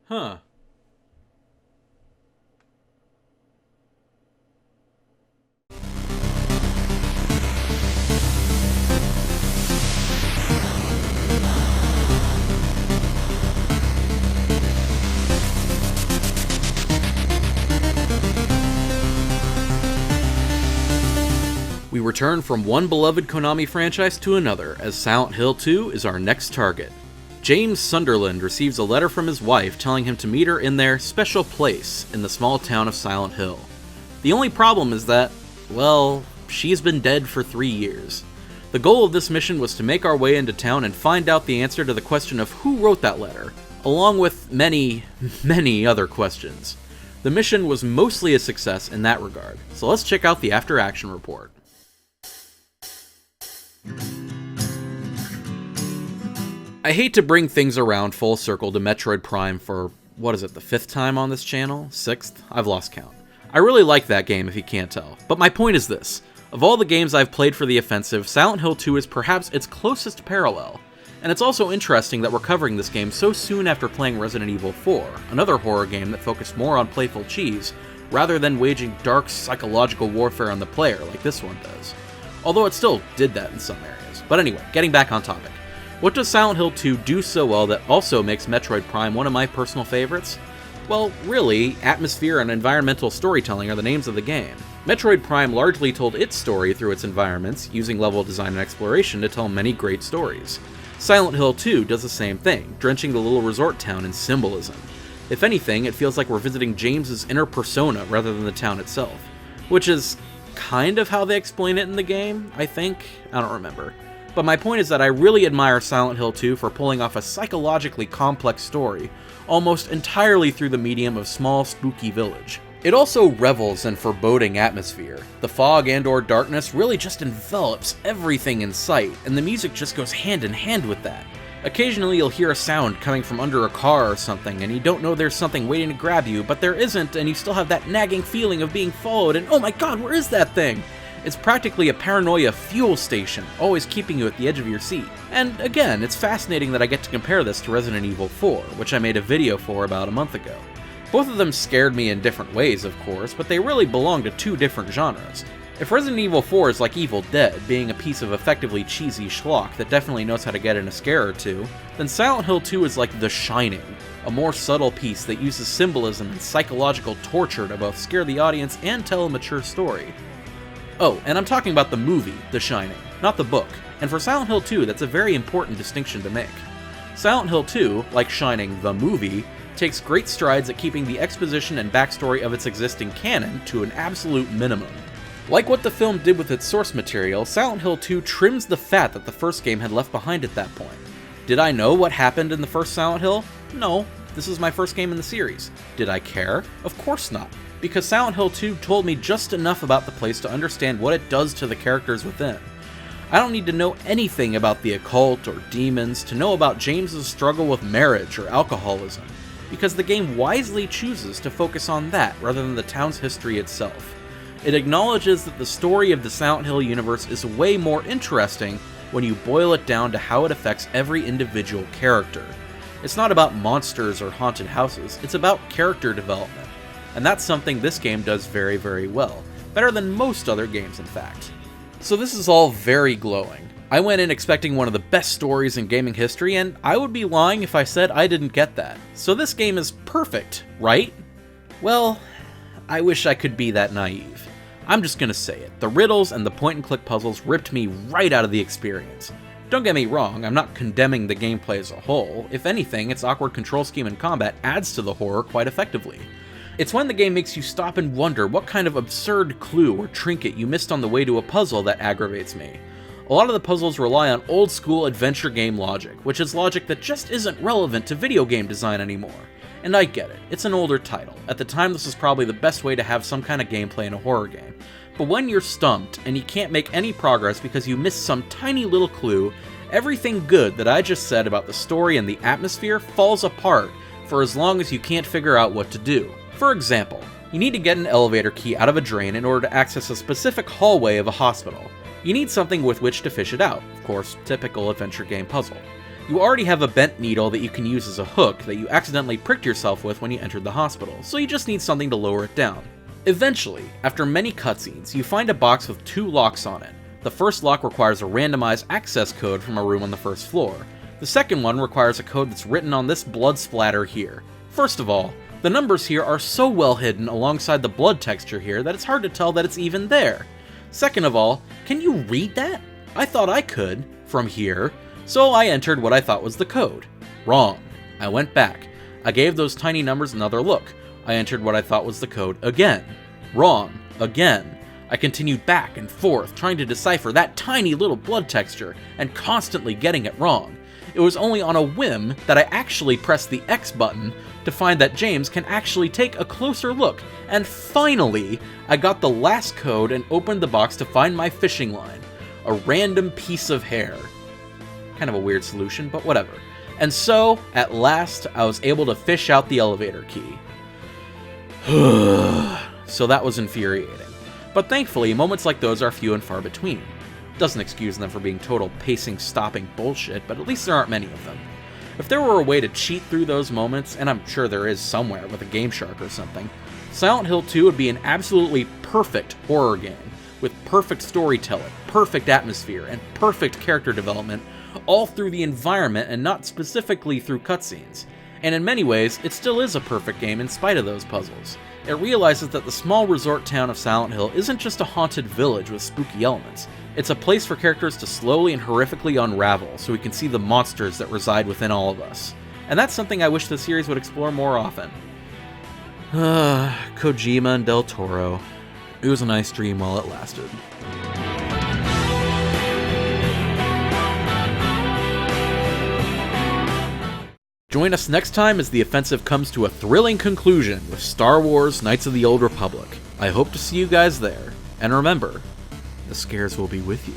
Huh. We return from one beloved Konami franchise to another, as Silent Hill 2 is our next target. James Sunderland receives a letter from his wife telling him to meet her in their special place in the small town of Silent Hill. The only problem is that, well, she's been dead for 3 years. The goal of this mission was to make our way into town and find out the answer to the question of who wrote that letter, along with many, many other questions. The mission was mostly a success in that regard, so let's check out the after-action report. I hate to bring things around full circle to Metroid Prime for, what is it, the 5th time on this channel? 6th? I've lost count. I really like that game if you can't tell, but my point is this. Of all the games I've played for the offensive, Silent Hill 2 is perhaps its closest parallel. And it's also interesting that we're covering this game so soon after playing Resident Evil 4, another horror game that focused more on playful cheese, rather than waging dark psychological warfare on the player like this one does. Although it still did that in some areas. But anyway, getting back on topic. What does Silent Hill 2 do so well that also makes Metroid Prime one of my personal favorites? Well, really, atmosphere and environmental storytelling are the names of the game. Metroid Prime largely told its story through its environments, using level design and exploration to tell many great stories. Silent Hill 2 does the same thing, drenching the little resort town in symbolism. If anything, it feels like we're visiting James's inner persona rather than the town itself. Which is kind of how they explain it in the game, I think? I don't remember. But my point is that I really admire Silent Hill 2 for pulling off a psychologically complex story, almost entirely through the medium of small, spooky village. It also revels in foreboding atmosphere. The fog and/or darkness really just envelops everything in sight, and the music just goes hand in hand with that. Occasionally you'll hear a sound coming from under a car or something, and you don't know there's something waiting to grab you, but there isn't, and you still have that nagging feeling of being followed, and oh my god, where is that thing? It's practically a paranoia fuel station, always keeping you at the edge of your seat. And again, it's fascinating that I get to compare this to Resident Evil 4, which I made a video for about a month ago. Both of them scared me in different ways, of course, but they really belong to two different genres. If Resident Evil 4 is like Evil Dead, being a piece of effectively cheesy schlock that definitely knows how to get in a scare or two, then Silent Hill 2 is like The Shining, a more subtle piece that uses symbolism and psychological torture to both scare the audience and tell a mature story. Oh, and I'm talking about the movie, The Shining, not the book, and for Silent Hill 2 that's a very important distinction to make. Silent Hill 2, like Shining the movie, takes great strides at keeping the exposition and backstory of its existing canon to an absolute minimum. Like what the film did with its source material, Silent Hill 2 trims the fat that the first game had left behind at that point. Did I know what happened in the first Silent Hill? No, this is my first game in the series. Did I care? Of course not, because Silent Hill 2 told me just enough about the place to understand what it does to the characters within. I don't need to know anything about the occult or demons to know about James's struggle with marriage or alcoholism, because the game wisely chooses to focus on that rather than the town's history itself. It acknowledges that the story of the Silent Hill universe is way more interesting when you boil it down to how it affects every individual character. It's not about monsters or haunted houses, it's about character development. And that's something this game does very, very well. Better than most other games, in fact. So this is all very glowing. I went in expecting one of the best stories in gaming history, and I would be lying if I said I didn't get that. So this game is perfect, right? Well, I wish I could be that naive. I'm just gonna say it. The riddles and the point-and-click puzzles ripped me right out of the experience. Don't get me wrong, I'm not condemning the gameplay as a whole. If anything, its awkward control scheme and combat adds to the horror quite effectively. It's when the game makes you stop and wonder what kind of absurd clue or trinket you missed on the way to a puzzle that aggravates me. A lot of the puzzles rely on old-school adventure game logic, which is logic that just isn't relevant to video game design anymore. And I get it, it's an older title. At the time, this is probably the best way to have some kind of gameplay in a horror game. But when you're stumped, and you can't make any progress because you missed some tiny little clue, everything good that I just said about the story and the atmosphere falls apart for as long as you can't figure out what to do. For example, you need to get an elevator key out of a drain in order to access a specific hallway of a hospital. You need something with which to fish it out, of course, typical adventure game puzzle. You already have a bent needle that you can use as a hook that you accidentally pricked yourself with when you entered the hospital, so you just need something to lower it down. Eventually, after many cutscenes, you find a box with 2 locks on it. The first lock requires a randomized access code from a room on the first floor. The second one requires a code that's written on this blood splatter here. First of all, the numbers here are so well hidden alongside the blood texture here that it's hard to tell that it's even there. Second of all, can you read that? I thought I could, from here, so I entered what I thought was the code. Wrong. I went back. I gave those tiny numbers another look. I entered what I thought was the code again. Wrong. Again. I continued back and forth, trying to decipher that tiny little blood texture, and constantly getting it wrong. It was only on a whim that I actually pressed the X button to find that James can actually take a closer look, and finally, I got the last code and opened the box to find my fishing line. A random piece of hair. Kind of a weird solution, but whatever. And so, at last, I was able to fish out the elevator key. So that was infuriating. But thankfully, moments like those are few and far between. Doesn't excuse them for being total pacing-stopping bullshit, but at least there aren't many of them. If there were a way to cheat through those moments, and I'm sure there is somewhere with a Game Shark or something, Silent Hill 2 would be an absolutely perfect horror game, with perfect storytelling, perfect atmosphere, and perfect character development, all through the environment and not specifically through cutscenes. And in many ways, it still is a perfect game in spite of those puzzles. It realizes that the small resort town of Silent Hill isn't just a haunted village with spooky elements. It's a place for characters to slowly and horrifically unravel so we can see the monsters that reside within all of us. And that's something I wish the series would explore more often. Kojima and Del Toro. It was a nice dream while it lasted. Join us next time as the offensive comes to a thrilling conclusion with Star Wars Knights of the Old Republic. I hope to see you guys there. And remember, the scares will be with you.